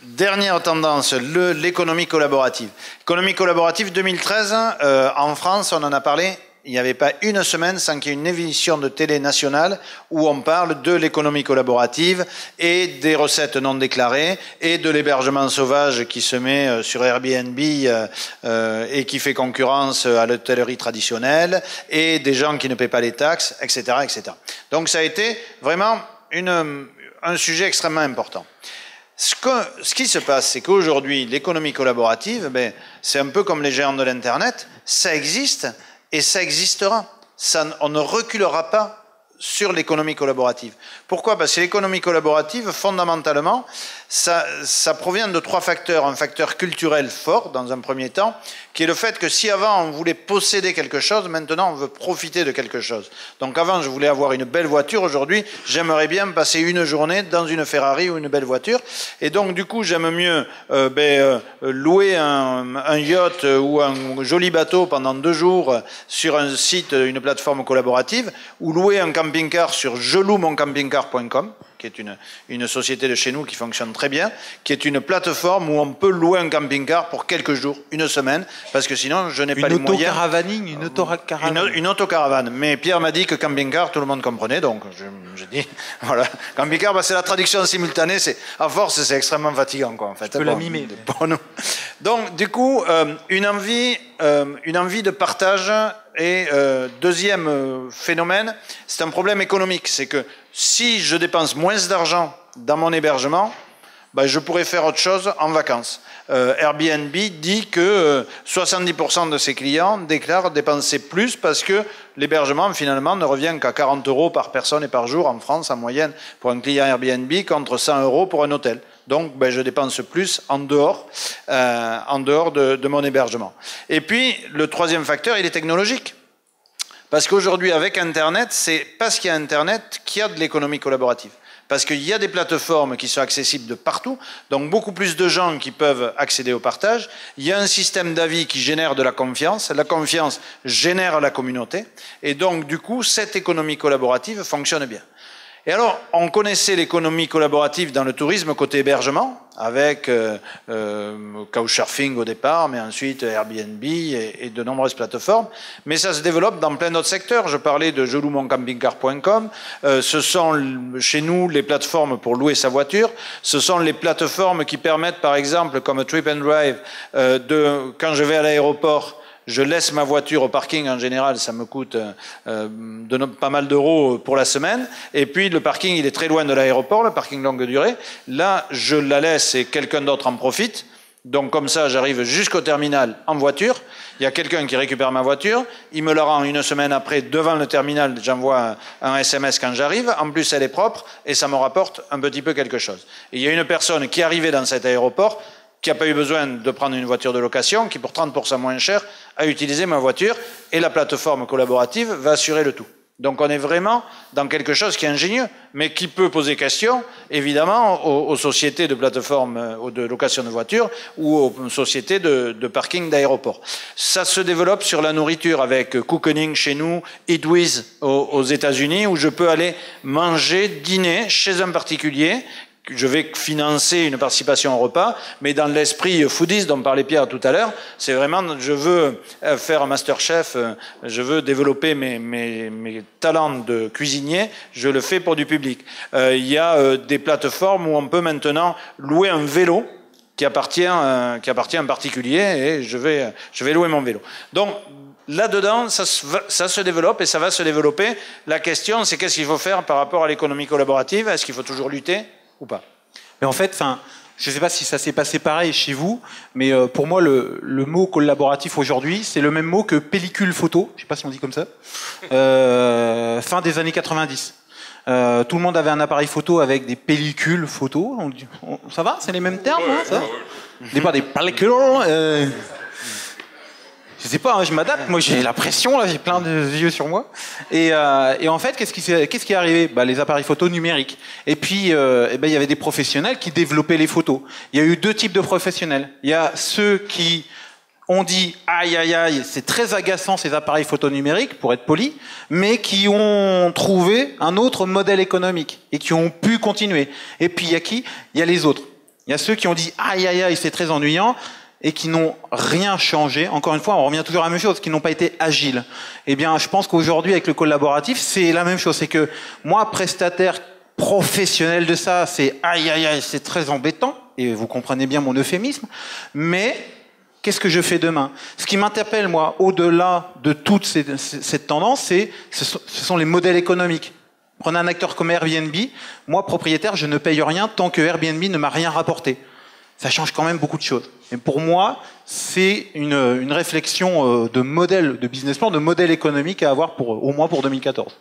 Dernière tendance, l'économie collaborative. Économie collaborative 2013, en France, on en a parlé, il n'y avait pas une semaine sans qu'il y ait une émission de télé nationale où on parle de l'économie collaborative et des recettes non déclarées et de l'hébergement sauvage qui se met sur Airbnb et qui fait concurrence à l'hôtellerie traditionnelle et des gens qui ne paient pas les taxes, etc., etc. Donc ça a été vraiment un sujet extrêmement important. Ce qui se passe, c'est qu'aujourd'hui, l'économie collaborative, c'est un peu comme les géants de l'Internet, ça existe et ça existera. On ne reculera pas sur l'économie collaborative. Pourquoi? Parce que l'économie collaborative, fondamentalement, ça provient de trois facteurs. Un facteur culturel fort, dans un premier temps, qui est le fait que si avant on voulait posséder quelque chose, maintenant on veut profiter de quelque chose. Donc avant je voulais avoir une belle voiture, aujourd'hui j'aimerais bien passer une journée dans une Ferrari ou une belle voiture. Et donc du coup j'aime mieux louer un yacht ou un joli bateau pendant 2 jours sur un site, une plateforme collaborative, ou louer un camping-car sur jelouemoncampingcar.com, qui est une société de chez nous qui fonctionne très bien, qui est une plateforme où on peut louer un camping-car pour quelques jours, une semaine, parce que sinon je n'ai pas les moyens. Une autocaravane. Une autocaravane. Mais Pierre m'a dit que camping-car, tout le monde comprenait, donc je dis, voilà. Camping-car, c'est la traduction simultanée, à force c'est extrêmement fatigant, quoi, en fait. Je peux la mimer. Pour nous. Donc, du coup, une envie de partage. Et deuxième phénomène, c'est un problème économique. C'est que si je dépense moins d'argent dans mon hébergement, je pourrais faire autre chose en vacances. Airbnb dit que 70% de ses clients déclarent dépenser plus parce que l'hébergement finalement ne revient qu'à 40 € par personne et par jour en France en moyenne pour un client Airbnb contre 100 € pour un hôtel. Donc je dépense plus en dehors de mon hébergement. Et puis le troisième facteur, il est technologique. Parce qu'aujourd'hui avec Internet, c'est parce qu'il y a Internet qu'il y a de l'économie collaborative. Parce qu'il y a des plateformes qui sont accessibles de partout, donc beaucoup plus de gens qui peuvent accéder au partage. Il y a un système d'avis qui génère de la confiance génère la communauté, et donc du coup cette économie collaborative fonctionne bien. Et alors, on connaissait l'économie collaborative dans le tourisme côté hébergement, avec Couchsurfing au départ, mais ensuite Airbnb et de nombreuses plateformes. Mais ça se développe dans plein d'autres secteurs. Je parlais de jelouemoncampingcar.com. Ce sont chez nous les plateformes pour louer sa voiture. Ce sont les plateformes qui permettent, par exemple, comme Trip and Drive, quand je vais à l'aéroport, je laisse ma voiture au parking, en général, ça me coûte pas mal d'euros pour la semaine. Et puis, le parking, il est très loin de l'aéroport, le parking longue durée. Là, je la laisse et quelqu'un d'autre en profite. Donc, comme ça, j'arrive jusqu'au terminal en voiture. Il y a quelqu'un qui récupère ma voiture. Il me la rend une semaine après devant le terminal. J'envoie un SMS quand j'arrive. En plus, elle est propre et ça me rapporte un petit peu quelque chose. Et il y a une personne qui est arrivée dans cet aéroport qui n'a pas eu besoin de prendre une voiture de location, qui pour 30% moins cher a utilisé ma voiture, et la plateforme collaborative va assurer le tout. Donc on est vraiment dans quelque chose qui est ingénieux, mais qui peut poser question, évidemment, aux sociétés de plateforme ou de location de voitures ou aux sociétés de parking d'aéroport. Ça se développe sur la nourriture avec Cookening chez nous, Eatwiz aux États-Unis, où je peux aller manger, dîner chez un particulier. Je vais financer une participation au repas, mais dans l'esprit foodies dont parlait Pierre tout à l'heure, c'est vraiment, je veux faire un masterchef, je veux développer mes talents de cuisinier, je le fais pour du public. Il y a des plateformes où on peut maintenant louer un vélo qui appartient à un particulier et je vais louer mon vélo. Donc, là-dedans, ça se développe et ça va se développer. La question, c'est qu'est-ce qu'il faut faire par rapport à l'économie collaborative? Est-ce qu'il faut toujours lutter ou pas? Mais en fait, je ne sais pas si ça s'est passé pareil chez vous, mais pour moi, le mot collaboratif aujourd'hui, c'est le même mot que pellicule photo, je ne sais pas si on dit comme ça, fin des années 90. Tout le monde avait un appareil photo avec des pellicules photo. Ça va? C'est les mêmes termes, hein, ça? Pas des pellicules. Je sais pas, hein, je m'adapte. Moi, j'ai la pression, là, j'ai plein de yeux sur moi. Et en fait, qu'est-ce qui est arrivé? Les appareils photo numériques. Et puis, il y avait des professionnels qui développaient les photos. Il y a eu 2 types de professionnels. Il y a ceux qui ont dit aïe aïe aïe, c'est très agaçant ces appareils photo numériques, pour être poli, mais qui ont trouvé un autre modèle économique et qui ont pu continuer. Et puis il y a qui? Il y a les autres. Il y a ceux qui ont dit aïe aïe aïe, c'est très ennuyant, et qui n'ont rien changé. Encore une fois, on revient toujours à la même chose, qui n'ont pas été agiles. Eh bien, je pense qu'aujourd'hui, avec le collaboratif, c'est la même chose. C'est que moi, prestataire professionnel de ça, c'est aïe aïe aïe, c'est très embêtant, et vous comprenez bien mon euphémisme, mais qu'est-ce que je fais demain? Ce qui m'interpelle, moi, au-delà de toute cette tendance, ce sont les modèles économiques. Prenez un acteur comme Airbnb, moi, propriétaire, je ne paye rien tant que Airbnb ne m'a rien rapporté. Ça change quand même beaucoup de choses. Et pour moi, c'est une réflexion de modèle de business plan, de modèle économique à avoir au moins pour 2014.